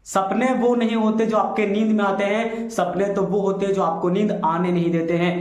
सपने वो नहीं होते जो आपके नींद में आते हैं, सपने तो वो होते हैं जो आपको नींद आने नहीं देते हैं।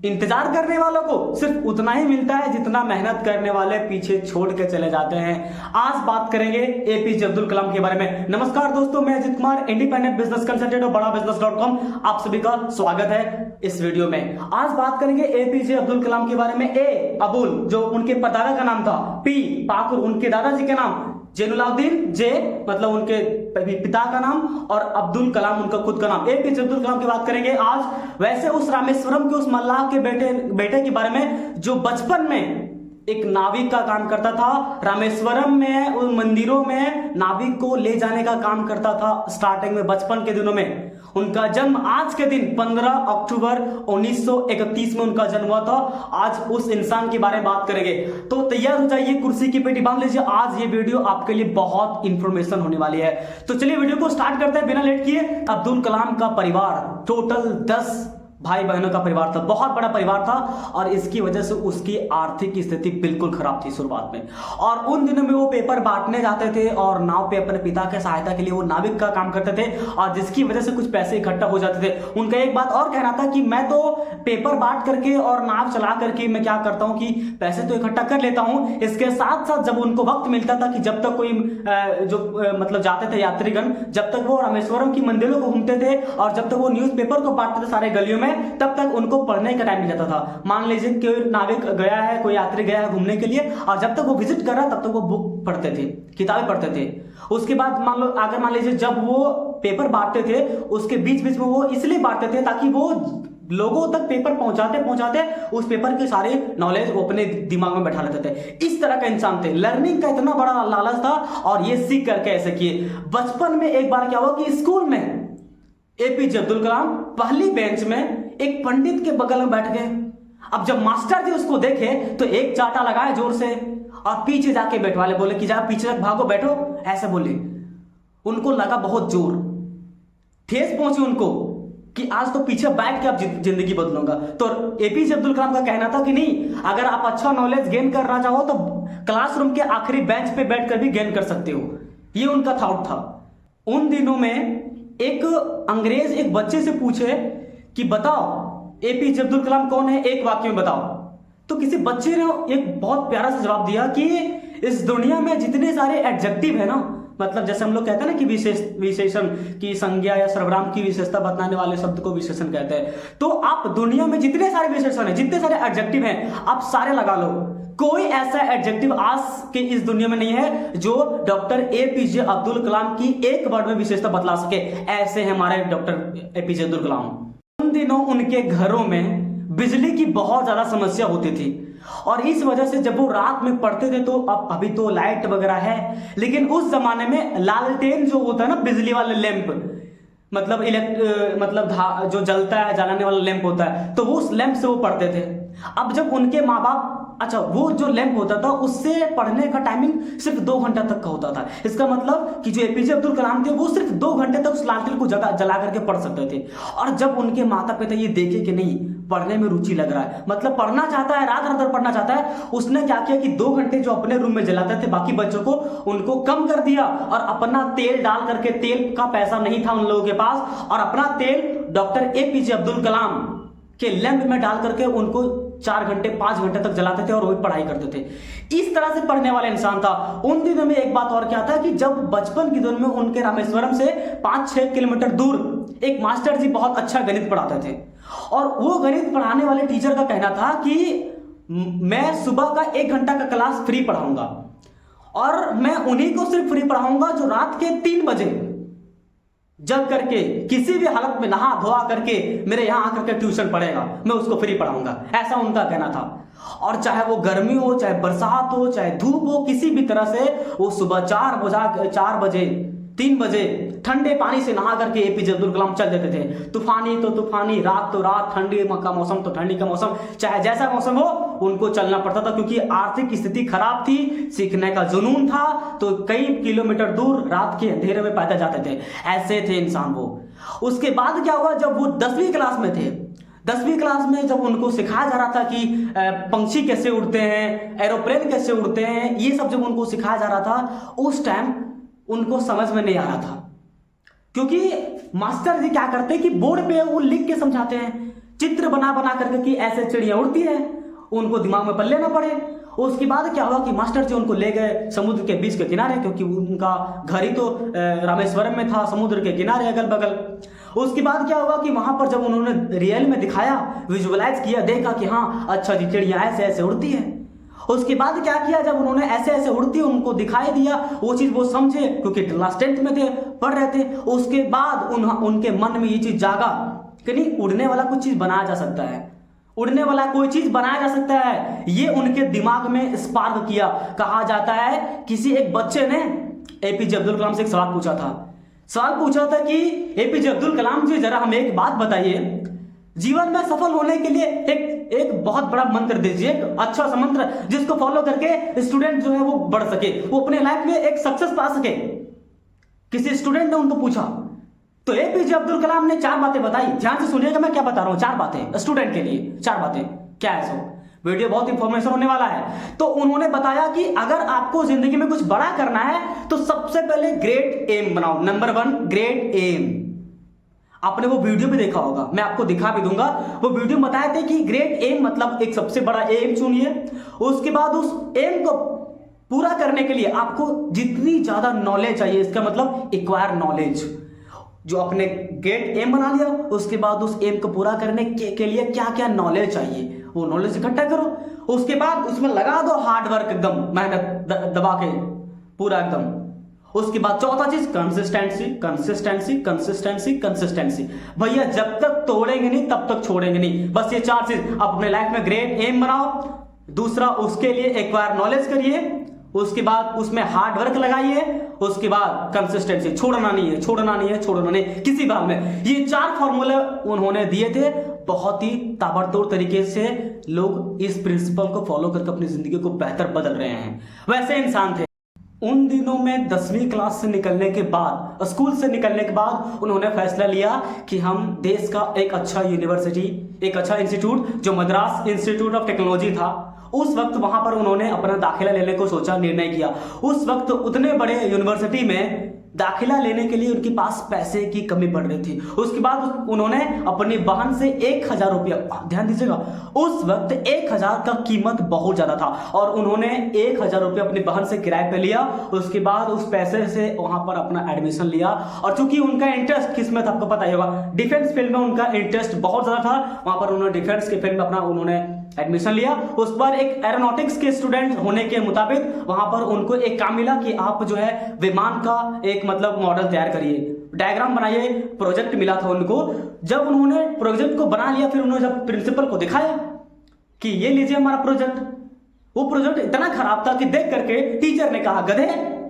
इंतजार करने वालों को सिर्फ उतना ही मिलता है जितना मेहनत करने वाले पीछे छोड़ के चले जाते हैं। आज बात करेंगे एपीजे अब्दुल कलाम के बारे में। नमस्कार दोस्तों, मैं Ajit Kumar, independent business consultant और बड़ा बिजनेस.com। आप सभी का स्वागत है इस वीडियो में। आज बात करेंगे एपीजे अब्दुल कलाम के बारे में। ए अबुल जो उनके परदादा का नाम था, पी पाकुर उनके दादाजी के नाम, जैनुलाब्दीन जे मतलब उनके पिता का नाम, और अब्दुल कलाम उनका खुद का नाम। एपीजे अब्दुल कलाम की बात करेंगे आज। वैसे उस रामेश्वरम के उस मल्लाह के बेटे के बारे में जो बचपन में एक नाविक का काम करता था, रामेश्वरम में उन मंदिरों में नाविक को ले जाने का काम करता था स्टार्टिंग में, बचपन के दिनों में। उनका जन्म आज के दिन 15 अक्टूबर 1931 में उनका जन्म हुआ था। आज उस इंसान के बारे में बात करेंगे, तो तैयार हो जाइए, कुर्सी की पेटी बांध लीजिए। आज ये वीडियो आपके लिए बहुत इंफॉर्मेशन होने वाली है। तो चलिए वीडियो को स्टार्ट करते हैं बिना लेट किए। अब्दुल कलाम का परिवार टोटल 10 भाई बहनों का परिवार था, बहुत बड़ा परिवार था, और इसकी वजह से उसकी आर्थिक स्थिति बिल्कुल खराब थी शुरुआत में। और उन दिनों में वो पेपर बांटने जाते थे और नाव पे अपने पिता के सहायता के लिए वो नाविक का काम करते थे, और जिसकी वजह से कुछ पैसे इकट्ठा हो जाते थे। उनका एक बात और कहना था कि मैं तो पेपर बांट करके और नाव चला करके मैं क्या करता हूं कि पैसे तो इकट्ठा कर लेता हूं, इसके साथ साथ जब उनको वक्त मिलता था कि जब तक कोई मतलब जाते थे यात्रीगण, जब तक वो रामेश्वरम की मंदिरों को घूमते थे और जब तक वो न्यूज़पेपर को बांटते थे सारे गलियों में, तब तक उनको पढ़ने का टाइम मिल जाता था। मान लीजिए कोई नाविक गया है, कोई यात्री गया है घूमने के लिए, और जब तक वो विजिट कर रहा है तब तक वो बुक पढ़ते थे, किताबें पढ़ते थे। उसके बाद मान लीजिए जब वो पेपर बांटते थे, उसके बीच बीच में वो इसलिए बांटते थे ताकि वो लोगों तक पेपर पहुंचाते पहुंचाते उस पेपर की सारी नॉलेज वो अपने दिमाग में बैठा लेते थे। इस तरह का इंसान थे, लर्निंग का इतना बड़ा लालच था, और ये सीख करके ऐसे किए। बचपन में एक बार क्या हुआ कि स्कूल में एपीजे अब्दुल कलाम पहली बेंच में एक पंडित के बगल में बैठ गए। अब जब मास्टर जी उसको देखे तो एक चाटा लगाए जोर से और पीछे जाके बैठवा ले, बोले कि जा पीछे तक भागो, बैठो, ऐसे बोले। उनको लगा बहुत जोर, ठेस पहुंची उनको कि आज तो पीछे बैठ के अब जिंदगी बदलूंगा। तो एपीजे अब्दुल कलाम का कहना था कि नहीं, अगर आप अच्छा नॉलेज गेन करना चाहो तो क्लासरूम के आखिरी बेंच पे बैठ कर भी गेन कर सकते हो। ये उनका थॉट था। उन दिनों में एक अंग्रेज एक बच्चे से पूछे कि बताओ एपीजे अब्दुल कलाम कौन है, एक वाक्य में बताओ। तो किसी बच्चे ने एक बहुत प्यारा सा जवाब दिया कि इस दुनिया में जितने सारे एडजेक्टिव है ना, मतलब जैसे हम लोग कहते हैं ना कि विशेषण की संज्ञा या सर्वनाम की विशेषता बताने वाले शब्द को विशेषण कहते हैं। तो आप दुनिया में जितने सारे विशेषण है, जितने सारे एडजेक्टिव हैं, आप सारे लगा लो। कोई ऐसा एडजेक्टिव आज के इस दुनिया में नहीं है जो डॉक्टर एपीजे अब्दुल कलाम की एक वर्ड में विशेषता बतला सके। ऐसे हैं हमारे डॉक्टर एपीजे अब्दुल कलाम। उन दिनों उनके घरों में बिजली की बहुत ज्यादा समस्या होती थी, और इस वजह से जब वो रात में पढ़ते थे तो अभी तो लाइट वगैरह है, लेकिन उस जमाने में लालटेन जो होता है ना, बिजली वाले लैंप, मतलब जो जलता है, जलाने वाला लैंप होता है, तो वो उस लैंप से वो पढ़ते थे। अब जब उनके माँ बाप, अच्छा वो जो लैंप होता था उससे पढ़ने का टाइमिंग सिर्फ 2 घंटा तक का होता था। इसका मतलब कि जो एपीजे अब्दुल कलाम थे वो सिर्फ 2 घंटे तक उस लालटेन को जला करके पढ़ सकते थे। और जब उनके माता पिता ये देखे कि नहीं पढ़ने में रुचि लग रहा है, मतलब पढ़ना चाहता है, रात रात भर पढ़ना चाहता है, उसने क्या किया कि 2 घंटे जो अपने रूम में जलाते थे बाकी बच्चों को, उनको कम कर दिया, और अपना तेल डाल करके, तेल का पैसा नहीं था उन लोगों के पास, और अपना तेल डॉक्टर एपीजे अब्दुल कलाम के लैंप में डाल करके उनको 4 घंटे 5 घंटे तक जलाते थे और वही पढ़ाई करते थे। इस तरह से पढ़ने वाला इंसान था। उन दिनों में एक बात और क्या था कि जब बचपन के दिनों में उनके रामेश्वरम से 5-6 किलोमीटर दूर एक मास्टर जी बहुत अच्छा गणित पढ़ाते थे, और वो गणित पढ़ाने वाले टीचर का कहना था कि मैं सुबह का 1 घंटा का क्लास फ्री पढ़ाऊंगा, और मैं उन्हीं को सिर्फ फ्री पढ़ाऊंगा जो रात के 3 बजे जग करके किसी भी हालत में नहा धोआ करके मेरे यहाँ आकर के ट्यूशन पढ़ेगा, मैं उसको फ्री पढ़ाऊंगा। ऐसा उनका कहना था। और चाहे वो गर्मी हो, चाहे बरसात हो, चाहे धूप हो, किसी भी तरह से वो सुबह 4 बजे 3 बजे ठंडे पानी से नहा करके एपीजे अब्दुल कलाम चल देते थे। तूफानी तो तूफानी, रात तो रात, ठंडी का मौसम तो ठंडी का मौसम, चाहे जैसा मौसम हो उनको चलना पड़ता था, क्योंकि आर्थिक स्थिति खराब थी, सीखने का जुनून था, तो कई किलोमीटर दूर रात के अंधेरे में पैदल जाते थे। ऐसे थे इंसान वो। उसके बाद क्या हुआ, जब वो 10वीं क्लास में थे, 10वीं क्लास में जब उनको सिखाया जा रहा था कि पंछी कैसे उड़ते हैं, एरोप्लेन कैसे उड़ते हैं, ये सब जब उनको सिखाया जा रहा था, उस टाइम उनको समझ में नहीं आ रहा था। क्योंकि मास्टर जी क्या करते हैं कि बोर्ड पे वो लिख के समझाते हैं, चित्र बना बना करके कि ऐसे चिड़िया उड़ती है, उनको दिमाग में पल्ले ना पड़े। उसके बाद क्या हुआ कि मास्टर जी उनको ले गए समुद्र के बीच के किनारे, क्योंकि उनका घर ही तो रामेश्वरम में था, समुद्र के किनारे अगल बगल। उसके बाद क्या हुआ कि वहां पर जब उन्होंने रियल में दिखाया, विजुअलाइज किया, देखा कि हाँ अच्छा जी चिड़िया ऐसे ऐसे उड़ती है। उसके बाद क्या किया, जब उन्होंने ऐसे ऐसे उड़ती उनको दिखाई दिया, वो चीज वो समझे, क्योंकि क्लास 10th में थे, पढ़ रहे थे। उसके बाद उनके मन में ये चीज जागा कि नहीं, उड़ने वाला कुछ चीज बनाया जा सकता है, उड़ने वाला कोई चीज बनाया जा सकता है। ये उनके दिमाग में स्पार्क किया। कहा जाता है किसी एक बच्चे ने एपीजे अब्दुल कलाम से एक सवाल पूछा था कि एपीजे अब्दुल कलाम जी जरा हमें एक बात बताइए, जीवन में सफल होने के लिए एक बहुत बड़ा मंत्र दीजिए, एक अच्छा सा मंत्र जिसको फॉलो करके स्टूडेंट जो है वो बढ़ सके, वो अपने लाइफ में एक सक्सेस पा सके। किसी स्टूडेंट ने उनको पूछा, तो एपीजे अब्दुल कलाम ने 4 बातें बताई। ध्यान से सुनिएगा मैं क्या बता रहा हूं, 4 बातें स्टूडेंट के लिए। 4 बातें क्या है, सो वीडियो बहुत इंफॉर्मेशन होने वाला है। तो उन्होंने बताया कि अगर आपको जिंदगी में कुछ बड़ा करना है तो सबसे पहले ग्रेट एम बनाओ। Number 1 great aim. आपने वो वीडियो भी देखा होगा, मैं आपको दिखा भी दूंगा। वो वीडियो बताए थे कि ग्रेट एम मतलब एक सबसे बड़ा एम चुनिए। उसके बाद उस एम को पूरा करने के लिए आपको जितनी ज्यादा नॉलेज चाहिए, इसका मतलब एक्वायर नॉलेज। जो आपने ग्रेट एम बना लिया, उसके बाद उस एम को पूरा करने के लिए क्या क्या नॉलेज चाहिए, वो नॉलेज इकट्ठा करो। उसके बाद उसमें लगा दो हार्ड वर्क, एकदम मेहनत दबा के पूरा एकदम। उसके बाद चौथा चीज कंसिस्टेंसी। भैया जब तक तोड़ेंगे नहीं तब तक छोड़ेंगे नहीं। बस ये 4 चीज आप अपने लाइफ में ग्रेट एम बनाओ। दूसरा, उसके लिए एक्वायर नॉलेज करिए। उसके बाद उसमें हार्ड वर्क लगाइए। उसके बाद कंसिस्टेंसी, छोड़ना नहीं किसी बात में। ये 4 फॉर्मूले उन्होंने दिए थे। बहुत ही ताबड़तोड़ तरीके से लोग इस प्रिंसिपल को फॉलो करके अपनी जिंदगी को बेहतर बदल रहे हैं। वैसे इंसान थे। उन दिनों में 10वीं क्लास से निकलने के बाद, स्कूल से निकलने के बाद उन्होंने फैसला लिया कि हम देश का एक अच्छा यूनिवर्सिटी, एक अच्छा इंस्टीट्यूट जो मद्रास इंस्टीट्यूट ऑफ टेक्नोलॉजी था, उस वक्त वहां पर उन्होंने अपना दाखिला लेने को सोचा, निर्णय किया। उस वक्त उतने बड़े यूनिवर्सिटी में दाखिला लेने के लिए उनके पास पैसे की कमी पड़ रही थी। उसके बाद उन्होंने अपनी बहन से 1000 रुपया, ध्यान दीजिएगा, उस वक्त 1000 का कीमत बहुत ज्यादा था, और उन्होंने 1000 रुपया अपनी बहन से किराए पे लिया। उसके बाद उस पैसे से वहां पर अपना एडमिशन लिया। और चूंकि उनका इंटरेस्ट किसमें था आपको पता ही होगा, डिफेंस फील्ड में उनका इंटरेस्ट बहुत ज्यादा था। वहां पर उन्होंने डिफेंस के फील्ड में अपना उन्होंने एडमिशन लिया। उस पर एक एरोनॉटिक्स के स्टूडेंट होने के मुताबिक वहां पर उनको एक काम मिला कि आप जो है विमान का एक मतलब मॉडल तैयार करिए, डायग्राम बनाइए। प्रोजेक्ट मिला था उनको। जब उन्होंने प्रोजेक्ट को बना लिया, फिर उन्होंने जब प्रिंसिपल को दिखाया कि ये लीजिए हमारा प्रोजेक्ट, वो प्रोजेक्ट इतना खराब था कि देख करके टीचर ने कहा, गधे,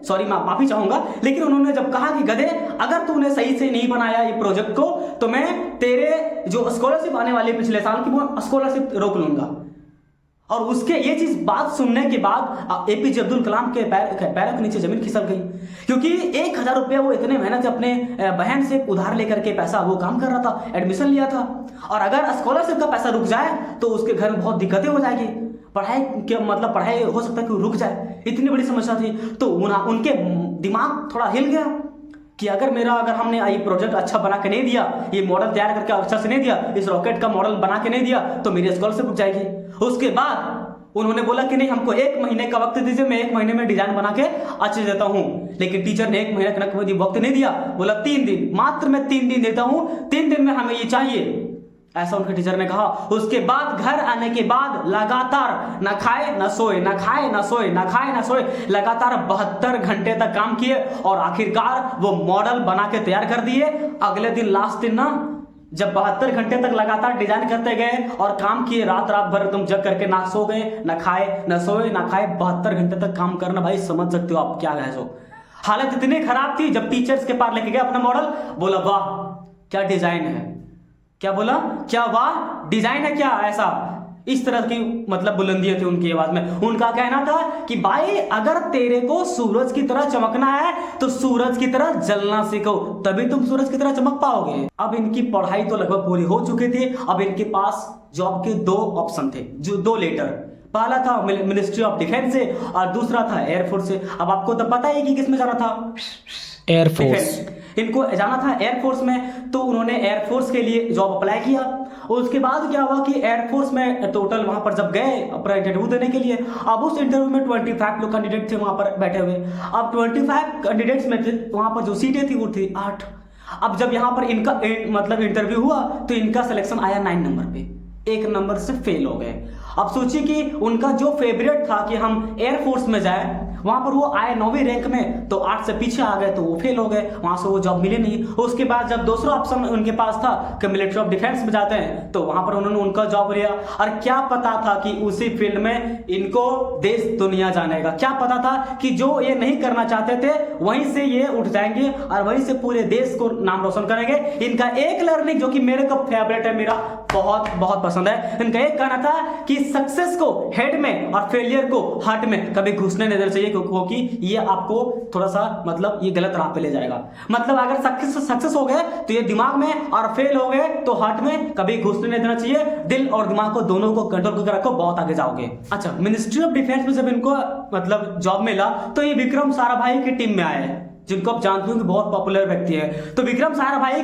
सॉरी माफी चाहूंगा, लेकिन उन्होंने जब कहा कि गधे अगर तूने सही से नहीं बनाया ये प्रोजेक्ट को तो मैं तेरे जो स्कॉलरशिप आने वाली पिछले साल की वो स्कॉलरशिप रोक लूंगा। और उसके ये चीज बात सुनने के बाद एपीजे अब्दुल कलाम के पैरों के नीचे जमीन खिसक गई, क्योंकि 1000 रुपया वो इतने मेहनत से अपने बहन से उधार लेकर के पैसा वो काम कर रहा था, एडमिशन लिया था। और अगर स्कॉलरशिप का पैसा रुक जाए तो उसके घर में बहुत दिक्कतें हो जाएगी, पढ़ाई के मतलब पढ़ाई हो सकता है कि रुक जाए, इतनी बड़ी समस्या थी। तो उनके दिमाग थोड़ा हिल गया कि अगर हमने ये प्रोजेक्ट अच्छा बना के नहीं दिया, ये मॉडल तैयार करके अच्छा से नहीं दिया, इस रॉकेट का मॉडल बना के नहीं दिया, तो मेरी स्कॉलरशिप रुक जाएगी। उसके बाद उन्होंने बोला कि नहीं, हमको 1 महीने का वक्त दीजिए, मैं 1 महीने में डिजाइन बना के अच्छे देता हूं। लेकिन टीचर ने 1 महीने का वक्त नहीं दिया, बोला 3 दिन, मात्र मैं 3 दिन देता हूं, 3 दिन में हमें ये चाहिए, ऐसा उनके टीचर ने कहा। उसके बाद घर आने के बाद लगातार न खाए न सोए, लगातार 72 घंटे तक काम किए और आखिरकार वो मॉडल बना के तैयार कर दिए। अगले दिन लास्ट दिन ना, जब 72 घंटे तक लगातार डिजाइन करते गए और काम किए, रात भर तुम जग करके ना सो गए, न खाए न सोए, 72 घंटे तक काम करना, भाई समझ सकते हो आप क्या है। सो हालत इतनी खराब थी, जब टीचर्स के पास लेके गए अपना मॉडल, बोला वाह क्या डिजाइन है, क्या बोला, क्या वाह डिजाइन है, क्या ऐसा, इस तरह की मतलब बुलंदियां थी उनकी आवाज में। उनका कहना था कि भाई अगर तेरे को सूरज की तरह चमकना है तो सूरज की तरह जलना सीखो, तभी तुम सूरज की तरह चमक पाओगे। अब इनकी पढ़ाई तो लगभग पूरी हो चुकी थी। अब इनके पास जॉब के 2 ऑप्शन थे, जो 2 लेटर, पहला था मिनिस्ट्री ऑफ डिफेंस से और दूसरा था एयरफोर्स से। अब आपको तो पता है कि किसमें जाना था, एयरफोर्स। इनको जाना था एयरफोर्स में, तो उन्होंने एयरफोर्स के लिए जॉब अप्लाई किया। और उसके बाद क्या हुआ कि एयरफोर्स में टोटल वहां पर जब गए अपना इंटरव्यू देने के लिए, अब उस इंटरव्यू में 25 लोग कैंडिडेट थे वहां पर बैठे हुए। अब 25 कैंडिडेट्स में वहां पर जो सीटें थी वो थी 8। अब जब यहाँ पर इनका मतलब इंटरव्यू हुआ तो इनका सिलेक्शन आया 9 नंबर पे, 1 नंबर से फेल हो गए। अब सोचिए कि उनका जो फेवरेट था कि हम एयरफोर्स में जाए, वहां पर वो आए 9वीं रैंक में, तो 8 से पीछे आ गए तो वो फेल हो गए, वहां से वो जॉब मिली नहीं। उसके बाद जब दूसरा ऑप्शन उनके पास था कि मिलिट्री ऑफ डिफेंस में जाते हैं, तो वहां पर उन्होंने उनका जॉब लिया। और क्या पता था कि उसी फील्ड में इनको देश दुनिया जानेगा, क्या पता था कि जो ये नहीं करना चाहते थे वहीं से ये उठ जाएंगे और वहीं से पूरे देश को नाम रोशन करेंगे। इनका एक लर्निंग जो कि मेरे को फेवरेट है, मेरा बहुत बहुत पसंद है, इनका एक कहना था कि सक्सेस को हेड में और फेलियर को हार्ट में कभी घुसने नहीं देना चाहिए, क्योंकि ये आपको थोड़ा सा मतलब ये गलत राह पे ले जाएगा। मतलब अगर सक्सेस हो गए तो ये दिमाग में, और फेल हो गए तो हार्ट में कभी घुसने नहीं देना चाहिए। दिल और दिमाग को दोनों को कंट्रोल करके रखो, बहुत आगे जाओगे। अच्छा, मिनिस्ट्री ऑफ डिफेंस में जब इनको मतलब जॉब मिला तो ये विक्रम साराभाई की टीम में आए, जिनको आप जानते हो कि बहुत पॉपुलर व्यक्ति है। तो विक्रम साराभाई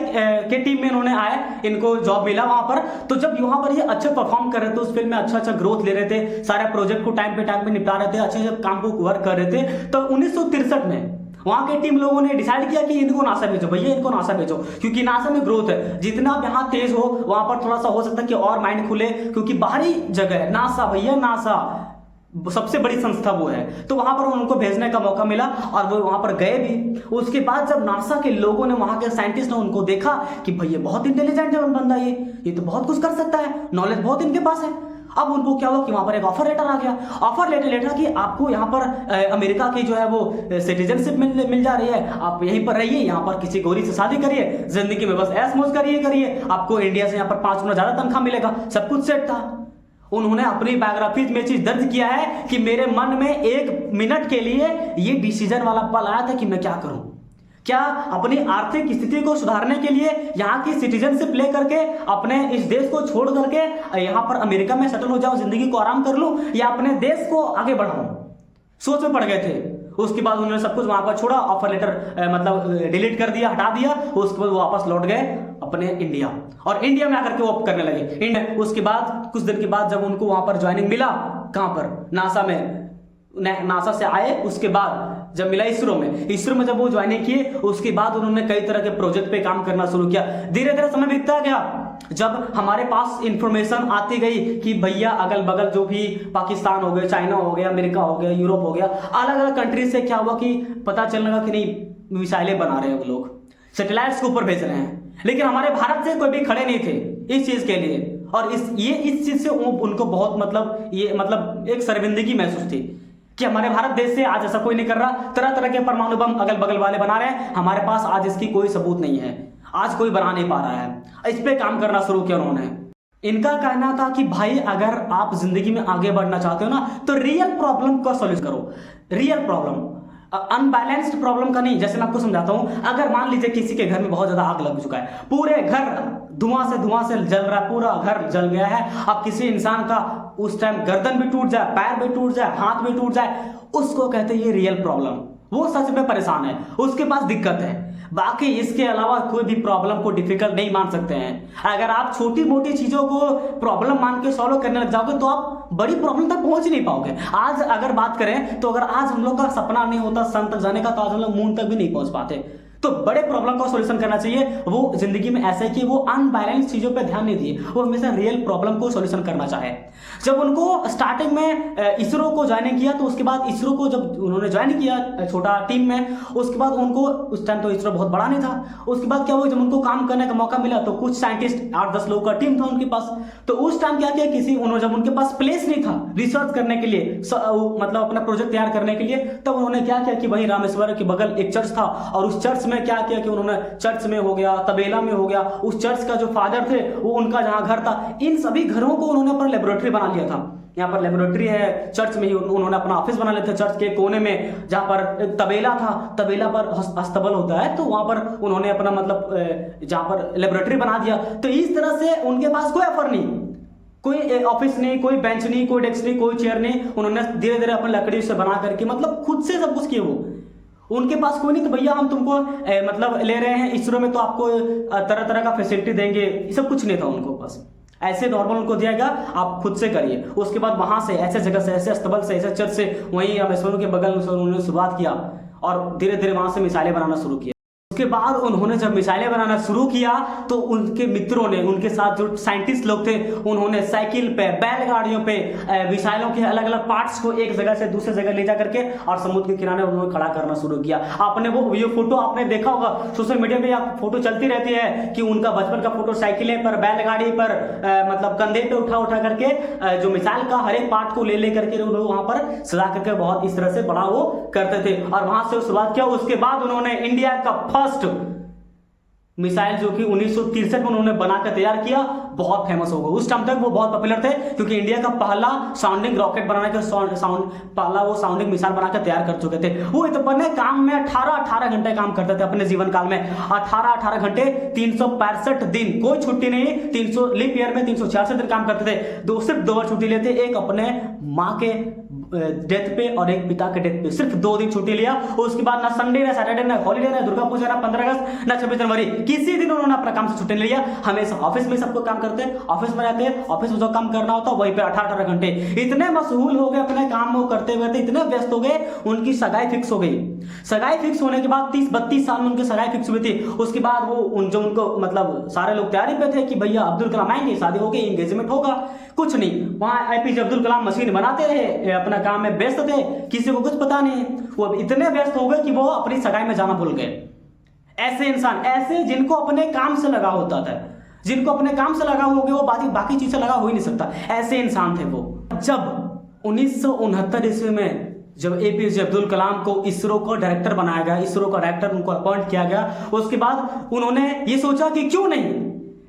के टीम में इन्होंने आए, इनको जॉब मिला वहां पर। तो जब वहां पर ये अच्छा परफॉर्म कर रहे थे, उस फील्ड में अच्छा ग्रोथ ले रहे थे, सारे प्रोजेक्ट को टाइम पे निपटा रहे थे, अच्छे काम को वर्क कर रहे थे, तो 1963 में वहां के टीम लोगों ने डिसाइड किया कि इनको नासा भेजो, भैया इनको नासा भेजो, क्योंकि नासा में ग्रोथ है। जितना आप यहाँ तेज हो वहां पर थोड़ा सा हो सकता है कि और माइंड खुले, क्योंकि बाहरी जगह है नासा, भैया नासा सबसे बड़ी संस्था वो है। तो वहां पर उनको भेजने का मौका मिला और वो वहां पर गए भी। उसके बाद जब नासा के लोगों ने, वहां के साइंटिस्ट ने उनको देखा कि भैया बहुत इंटेलिजेंट है बंदा, ये तो बहुत कुछ कर सकता है, नॉलेज बहुत इनके पास है। अब उनको क्या हुआ कि वहां पर एक ऑफर लेटर आ गया। ऑफर लेटर कि आपको यहाँ पर अमेरिका की जो है वो सिटीजनशिप मिल जा रही है, आप यहीं पर रहिए, यहाँ पर किसी गोरी से शादी करिए, जिंदगी में बस ऐश मौज करिए, आपको इंडिया से यहाँ पर 5 गुना ज्यादा तनख्वाह मिलेगा, सब कुछ सेट था। उन्होंने अपनी बायोग्राफी में चीज दर्ज किया है कि मेरे मन में 1 मिनट के लिए ये डिसीजन वाला पल आया था कि मैं क्या करूं, क्या अपनी आर्थिक स्थिति को सुधारने के लिए यहाँ की सिटीजनशिप लेकर के अपने इस देश को छोड़ करके यहाँ पर अमेरिका में सेटल हो जाऊं, जिंदगी को आराम कर लूं, या अपने देश को आगे बढ़ाऊं। सोच में पड़ गए थे। उसके बाद उन्होंने सब कुछ वहां पर छोड़ा, ऑफर लेटर मतलब डिलीट कर दिया, हटा दिया। उसके बाद वो वापस लौट गए अपने इंडिया, और इंडिया में आकर के वो करने लगे। उसके बाद कुछ दिन के बाद जब उनको वहां पर ज्वाइनिंग मिला, कहां पर, नासा में, नासा से आए, उसके बाद जब मिला इसरो में जब वो ज्वाइनिंग किए, उसके बाद उन्होंने कई तरह के प्रोजेक्ट पे काम करना शुरू किया। धीरे धीरे समय बीतता गया, जब हमारे पास इंफॉर्मेशन आती गई कि भैया अगल बगल जो भी पाकिस्तान हो गया, चाइना हो गया, अमेरिका हो गया, यूरोप हो गया, अलग अलग कंट्रीज से क्या हुआ कि पता चलने लगा कि नहीं मिसाइलें बना रहे हैं वो लोग, सैटेलाइट्स के ऊपर भेज रहे हैं। लेकिन हमारे भारत से कोई भी खड़े नहीं थे इस चीज के लिए, और इस चीज से उनको बहुत मतलब एक शर्मिंदगी महसूस थी कि हमारे भारत देश से आज ऐसा कोई नहीं कर रहा। तरह तरह के परमाणु बम अगल बगल वाले बना रहे हैं, हमारे पास आज इसकी कोई सबूत नहीं है, आज कोई बना नहीं पा रहा है। इस पे काम करना शुरू किया उन्होंने। इनका कहना था कि भाई अगर आप जिंदगी में आगे बढ़ना चाहते हो ना, तो रियल प्रॉब्लम का सॉल्व करो, रियल प्रॉब्लम, अनबैलेंस्ड प्रॉब्लम का नहीं। जैसे मैं आपको समझाता हूं, अगर मान लीजिए किसी के घर में बहुत ज्यादा आग लग चुका है, पूरे घर धुआं से जल रहा है, पूरा घर जल गया है। अब किसी इंसान का उस टाइम गर्दन भी टूट जाए, पैर भी टूट जाए, हाथ भी टूट जाए, उसको कहते हैं ये रियल प्रॉब्लम, वो सच में परेशान है, उसके पास दिक्कत है। बाकी इसके अलावा कोई भी प्रॉब्लम को डिफिकल्ट नहीं मान सकते हैं। अगर आप छोटी मोटी चीजों को प्रॉब्लम मान के सॉल्व करने लग जाओगे तो आप बड़ी प्रॉब्लम तक पहुंच ही नहीं पाओगे। आज अगर बात करें तो अगर आज हम लोग का सपना नहीं होता सन तक जाने का, तो आज हम लोग मून तक भी नहीं पहुंच पाते। तो बड़े प्रॉब्लम का सॉल्यूशन करना चाहिए। वो जिंदगी में ऐसे कि वो अनबैलेंस चीजों पे ध्यान नहीं दिए, वो हमेशा रियल प्रॉब्लम को सॉल्यूशन करना चाहे। जब उनको स्टार्टिंग में इसरो को ज्वाइन किया, तो उसके बाद इसरो को जब उन्होंने ज्वाइन किया छोटा टीम में, उसके बाद उनको उस टाइम तो इसरो बहुत बड़ा नहीं था। उसके बाद क्या हुआ, जब उनको काम करने का मौका मिला तो कुछ साइंटिस्ट 8-10 लोगों का टीम था उनके पास। तो उस टाइम क्या किया, जब उनके पास प्लेस नहीं था रिसर्च करने के लिए, मतलब अपना प्रोजेक्ट तैयार करने के लिए, तब उन्होंने क्या किया कि वहीं रामेश्वर के बगल एक चर्च था, और उस चर्च में क्या किया कि उन्होंने चर्च में हो गया, तबेला में हो गया, उस चर्च का जो फादर थे वो उनका जहां घर था, इन सभी घरों को उन्होंने अपना लेबोरेटरी बना लिया था। यहाँ पर लेबोरेटरी है, चर्च में ही उन्होंने अपना ऑफिस बना लिया था, चर्च के कोने में जहां पर तबेला था, तबेला पर अस्तबल होता है, तो वहां पर उन्होंने अपना जहां पर लेबोरेटरी बना दिया। तो इस तरह से उनके पास कोई ऑफर नहीं, कोई ऑफिस नहीं, कोई बेंच नहीं, कोई डेस्क नहीं, कोई चेयर नहीं, उन्होंने धीरे धीरे अपनी लकड़ी से बना करके खुद से सब कुछ किए। उनके पास कोई नहीं, तो भैया हम तुमको मतलब ले रहे हैं इसरो में, तो आपको तरह तरह का फैसिलिटी देंगे, ये सब कुछ नहीं था उनको पास। ऐसे नॉर्मल उनको दिया गया, आप खुद से करिए। उसके बाद वहां से ऐसे जगह से, ऐसे अस्तबल से, ऐसे चर्च से, वहीं अमेश्वरों के बगल में उन्होंने शुरुआत किया और धीरे धीरे वहां से मिसाइलें बनाना शुरू किया। उसके बाद उन्होंने जब मिसाइलें बनाना शुरू किया तो उनके मित्रों ने, उनके साथ जो साइंटिस्ट लोग थे, उन्होंने साइकिल पे, बैलगाड़ियों पे मिसाइलों के अलग अलग पार्ट्स को एक जगह से दूसरे जगह ले जा करके और समुद्र के किनारे उन्होंने खड़ा करना शुरू किया। आपने वो फोटो आपने देखा होगा, सोशल मीडिया पे फोटो चलती रहती है कि उनका बचपन का फोटो साइकिलें पर, बैलगाड़ी पर, मतलब कंधे पे उठा उठा करके जो मिसाइल का हर एक पार्ट को ले ले करके उन्होंने वहां पर सजा करके बहुत इस तरह से बड़ा वो करते थे और वहां से शुरुआत किया। उसके बाद उन्होंने इंडिया का फर्स्ट मिसाइल जो कि 1963 में उन्होंने बनाकर तैयार किया, बहुत फेमस हो गया। उस टाइम तक वो बहुत पॉपुलर थे क्योंकि इंडिया का पहला साउंडिंग रॉकेट बनाने के पहला वो साउंडिंग मिसाइल बनाकर तैयार कर चुके थे। वो अपने काम में 18 घंटे काम करते थे अपने जीवन काल में, 18 घंटे 365 दिन, कोई छुट्टी नहीं। 300 लीप ईयर में 366 दिन काम करते थे। सिर्फ 2 बार छुट्टी लेते, एक अपने माँ के डेथ पे और एक पिता के डेथ पे, सिर्फ 2 दिन छुट्टी लिया। उसके बाद ना संडे, ना सैटरडे, ना हॉलीडे, ना दुर्गा पूजा, ना 15 अगस्त, ना 26 जनवरी, किसी दिन उन्होंने अपना काम से छुट्टी लिया। हमेशा ऑफिस में सबको काम करते, ऑफिस में रहते, ऑफिस में जो काम करना होता वहीं पे 18 घंटे। इतने मशगूल हो गए अपने काम को करते हुए, इतने व्यस्त हो गए, उनकी सगाई फिक्स हो गई। सगाई फिक्स होने के बाद 30-32 साल में उनकी सगाई फिक्स हुई थी। उसके बाद वो उनको मतलब सारे लोग तैयारी पे थे कि भैया अब्दुल कलाम आएंगे, शादी होगी, एंगेजमेंट होगा। कुछ नहीं, वहां एपीजे अब्दुल कलाम मशीन बनाते रहे, अपना काम में व्यस्त थे, किसी को कुछ पता नहीं। वो इतने व्यस्त हो गए कि वो अपनी सगाई में जाना भूल गए। ऐसे इंसान, ऐसे जिनको अपने काम से लगा होता था, जिनको अपने काम से लगा हो गया, वो बाकी चीज से लगा हो ही नहीं सकता, ऐसे इंसान थे वो। जब 1969 ईस्वी में जब एपीजे अब्दुल कलाम को इसरो का डायरेक्टर बनाया गया, इसरो का डायरेक्टर उनको अपॉइंट किया गया, उसके बाद उन्होंने ये सोचा कि क्यों नहीं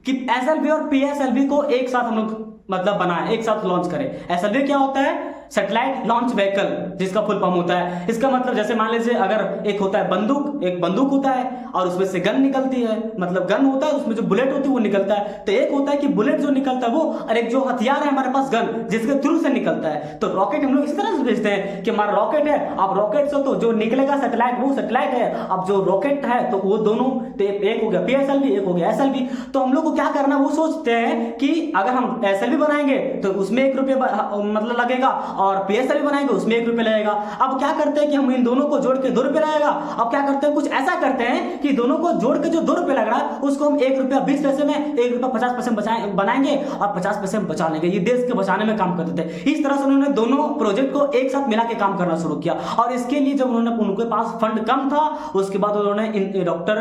कि एसएलवी और पीएसएलवी को एक साथ हम लोग मतलब बनाए, एक साथ लॉन्च करें। एसएलवी क्या होता है? सैटेलाइट लॉन्च व्हीकल, जिसका फुल फॉर्म होता है। इसका मतलब जैसे मान लीजिए अगर एक होता है बंदूक, एक बंदूक होता है और उसमें से गन निकलती है, मतलब गन होता है, उसमें जो बुलेट होती है वो निकलता है। तो एक होता है कि बुलेट जो निकलता है वो, और एक जो हथियार है हमारे पास गन, जिसके थ्रू से निकलता है। तो रॉकेट हम लोग इस तरह से भेजते हैं कि हमारा रॉकेट है, अब रॉकेट से तो जो निकलेगा सैटेलाइट वो सैटेलाइट है, अब जो रॉकेट है तो वो दोनों, तो एक हो गया पीएसएलवी, एक हो गया एसएलवी। तो हम लोग को क्या करना, वो सोचते हैं कि अगर हम एसएलवी बनाएंगे तो उसमें 1 रुपया मतलब लगेगा और पीएसएलवी बनाएंगे उसमें 1 रुपया लगेगा। अब क्या करते हैं कि हम इन दोनों को जोड़ के 2 रुपये लगेगा। अब क्या करते हैं, कुछ ऐसा करते हैं कि दोनों को जोड़ के जो 2 रुपये लग रहा है उसको हम 1 रुपया 20 पैसे में, 1 रुपया 50 पैसे में बनाएंगे और 50 पैसे में बचा लेंगे। ये देश के बचाने में काम करते थे। इस तरह से उन्होंने दोनों प्रोजेक्ट को एक साथ मिला के काम करना शुरू किया। और इसके लिए जब उनके पास फंड कम था, उसके बाद उन्होंने डॉक्टर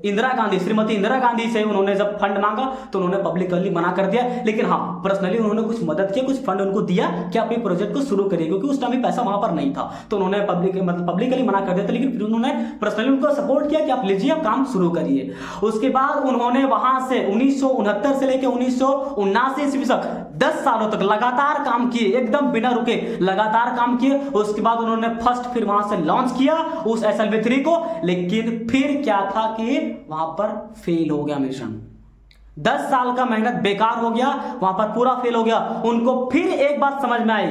इंदिरा गांधी, श्रीमती इंदिरा गांधी से उन्होंने जब फंड मांगा तो उन्होंने पब्लिकली मना कर दिया। लेकिन हाँ, पर्सनली उन्होंने कुछ मदद की, कुछ फंड उनको दिया कि आप ये प्रोजेक्ट को शुरू करिए, क्योंकि उस टाइम पैसा वहां पर नहीं था। तो उन्होंने पब्लिकली मना कर दिया था, लेकिन फिर उन्होंने पर्सनली उनको सपोर्ट किया कि आप लीजिए, आप काम शुरू करिए। उसके बाद उन्होंने वहां से 1969 से लेकर 1979 ईस्वी तक 10 सालों तक लगातार काम किए, एकदम बिना रुके लगातार काम किए। उसके बाद उन्होंने फर्स्ट फिर वहां से लॉन्च किया उस SLV-3 को, लेकिन फिर क्या था कि वहां पर फेल हो गया मिशन। 10 साल का मेहनत बेकार हो गया, वहां पर पूरा फेल हो गया। उनको फिर एक बात समझ में आई,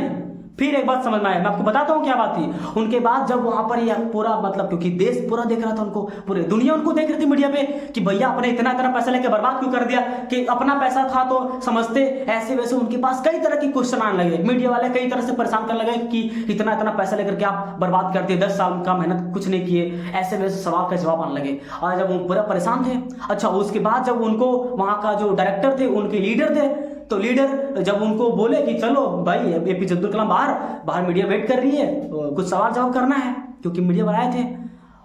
मैं आपको बताता हूं क्या बात थी। उनके बाद जब वहां पर यह पूरा मतलब, क्योंकि देश पूरा देख रहा था उनको, पूरी दुनिया उनको देख रही थी मीडिया पे कि भैया अपने इतना पैसा लेके बर्बाद क्यों कर दिया, कि अपना पैसा था तो समझते, ऐसे वैसे उनके पास कई तरह की क्वेश्चन आने लगे। मीडिया वाले कई तरह से परेशान करने लगे कि इतना पैसा लेकर के आप बर्बाद कर दिए, 10 साल का मेहनत कुछ नहीं किए, ऐसे वैसे सवाल का जवाब आने लगे। और जब वो पूरा परेशान थे, अच्छा उसके बाद जब उनको वहां का जो डायरेक्टर थे, उनके लीडर थे, तो लीडर जब उनको बोले कि चलो भाई एपीजे अब्दुल कलाम बाहर मीडिया वेट कर रही है, तो कुछ सवाल जवाब करना है, क्योंकि मीडिया वाले आए थे।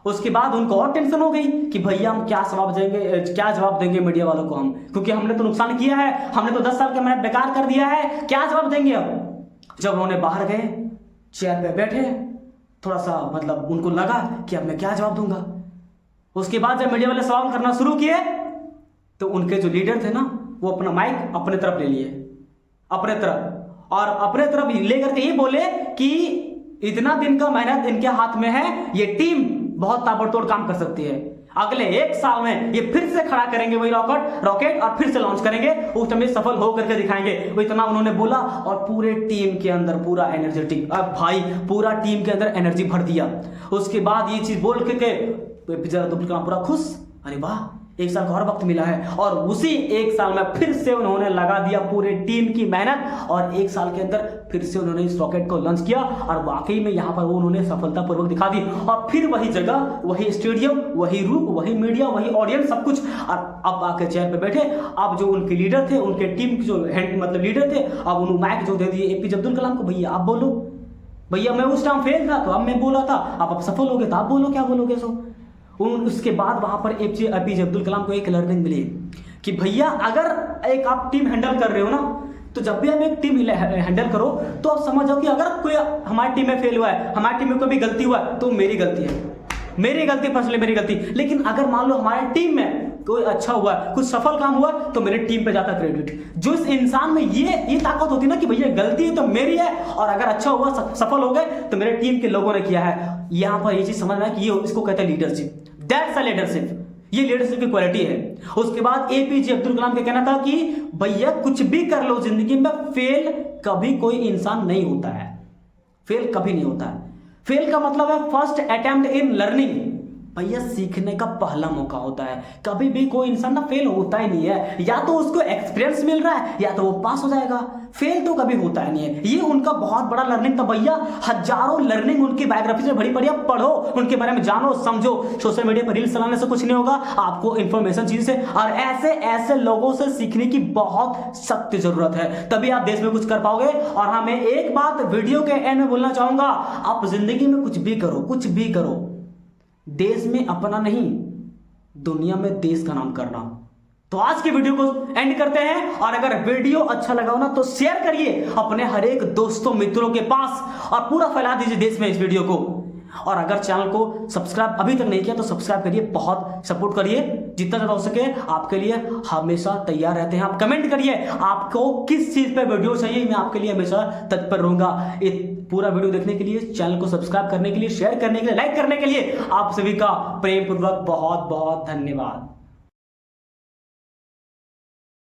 उसके बाद उनको और टेंशन हो गई कि भैया हम क्या जवाब देंगे मीडिया वालों को हम, क्योंकि हमने तो नुकसान किया है, हमने तो 10 साल का मेहनत बेकार कर दिया है, क्या जवाब देंगे अब। जब उन्होंने बाहर गए, चेयर पे बैठे, थोड़ा सा मतलब उनको लगा कि अब मैं क्या जवाब दूंगा। उसके बाद जब मीडिया वाले सवाल करना शुरू किए तो उनके जो लीडर थे ना, वो अपना माइक अपने तरफ ले लिए, अपने तरफ लेकर के ये बोले कि इतना दिन का मेहनत इनके हाथ में है, ये टीम बहुत ताबड़तोड़ काम कर सकती है। अगले 1 साल में ये फिर से खड़ा करेंगे वही रॉकेट और फिर से लॉन्च करेंगे, उस टाइम सफल हो करके दिखाएंगे। वो इतना उन्होंने बोला और पूरे टीम के अंदर पूरा एनर्जेटिक, अब भाई पूरा टीम के अंदर एनर्जी भर दिया। उसके बाद ये चीज बोल के एपीजे अब्दुल कलाम पूरा खुश, अरे वाह 1 साल का और वक्त मिला है। और उसी 1 साल में फिर से उन्होंने लगा दिया पूरे टीम की मेहनत और 1 साल के अंदर फिर से उन्होंने इस रॉकेट को लॉन्च किया और वाकई में यहाँ पर वो उन्होंने सफलतापूर्वक दिखा दी। और फिर वही जगह, वही स्टेडियम, वही रूप, वही मीडिया, वही ऑडियंस, सब कुछ। और अब आके चेयर पे बैठे, अब जो उनके लीडर थे, उनके टीम के जो मतलब लीडर थे, अब उन्होंने माइक जो दे दिए एपीजे अब्दुल कलाम को, भैया आप बोलो, भैया मैं उस टाइम फेल था तो अब मैं बोला था, अब सफल हो गए तो आप बोलो क्या बोलोगे। सो उसके बाद वहां पर एपीजे अब्दुल कलाम को एक लर्निंग मिली कि भैया अगर एक आप टीम हैंडल कर रहे हो ना, तो जब भी आप एक टीम हैंडल करो तो आप समझ जाओ कि अगर कोई हमारी टीम में फेल हुआ है, हमारी टीम में कोई भी गलती हुआ है तो मेरी गलती है, मेरी गलती, पर्सनली मेरी गलती। लेकिन अगर मान लो हमारे टीम में कोई अच्छा हुआ, कुछ सफल काम हुआ, तो मेरे टीम पे जाता क्रेडिट। जो इस इंसान में ये ताकत होती ना कि भैया गलती है तो मेरी है, और अगर अच्छा हुआ, सफल हो गए तो मेरे टीम के लोगों ने किया है। यहां पर ये चीज समझना है कि ये इसको कहते हैं लीडरशिप। दैट्स अ लीडरशिप, ये लीडरशिप की क्वालिटी है। उसके बाद एपीजे अब्दुल कलाम का कहना था कि भैया कुछ भी कर लो जिंदगी में, फेल कभी कोई इंसान नहीं होता है, फेल कभी नहीं होता है। फेल का मतलब है फर्स्ट अटेम्प्ट इन लर्निंग, भैया सीखने का पहला मौका होता है। कभी भी कोई इंसान ना फेल होता ही नहीं है, या तो उसको एक्सपीरियंस मिल रहा है या तो वो पास हो जाएगा, फेल तो कभी होता ही नहीं है। ये उनका बहुत बड़ा लर्निंग था भैया, हजारों लर्निंग उनकी बायोग्राफी से भरी पड़ी है, पढ़ो, उनके बारे में जानो, समझो। सोशल मीडिया पर रील्स चलाने से कुछ नहीं होगा, आपको इंफॉर्मेशन चीज से और ऐसे लोगों से सीखने की बहुत सख्त जरूरत है, तभी आप देश में कुछ कर पाओगे। और हाँ, मैं एक बात वीडियो के एंड में बोलना चाहूंगा, आप जिंदगी में कुछ भी करो, कुछ भी करो, देश में अपना नहीं, दुनिया में देश का नाम करना। तो आज की वीडियो को एंड करते हैं, और अगर वीडियो अच्छा लगा हो ना तो शेयर करिए अपने हर एक दोस्तों मित्रों के पास और पूरा फैला दीजिए देश में इस वीडियो को। और अगर चैनल को सब्सक्राइब अभी तक नहीं किया तो सब्सक्राइब करिए, बहुत सपोर्ट करिए, जितना ज्यादा हो सके आपके लिए हमेशा तैयार रहते हैं। आप कमेंट करिए आपको किस चीज पे वीडियो चाहिए, मैं आपके लिए हमेशा तत्पर रहूंगा। पूरा वीडियो देखने के लिए, चैनल को सब्सक्राइब करने के लिए, शेयर करने के लिए, लाइक करने के लिए आप सभी का प्रेम पूर्वक बहुत बहुत धन्यवाद।